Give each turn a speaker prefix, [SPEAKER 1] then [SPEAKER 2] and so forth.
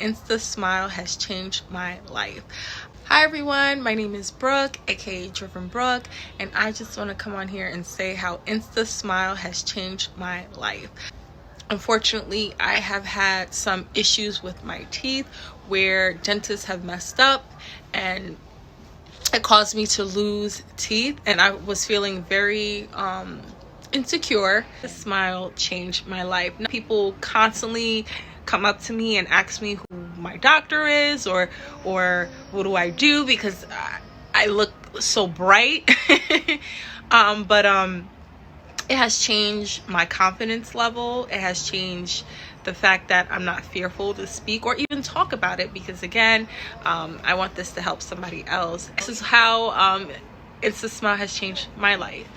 [SPEAKER 1] instasmile has changed my life. Hi everyone, my name is Brooke, aka Driven Brooke, and I just want to come on here and say how instasmile has changed my life. Unfortunately, I have had some issues with my teeth where dentists have messed up and it caused me to lose teeth, and I was feeling very insecure. The smile changed my life. People constantly come up to me and ask me who my doctor is or what do I do, because I look so bright. But it has changed my confidence level. It has changed the fact that I'm not fearful to speak or even talk about it, because again, I want this to help somebody else. This is how instasmile has changed my life.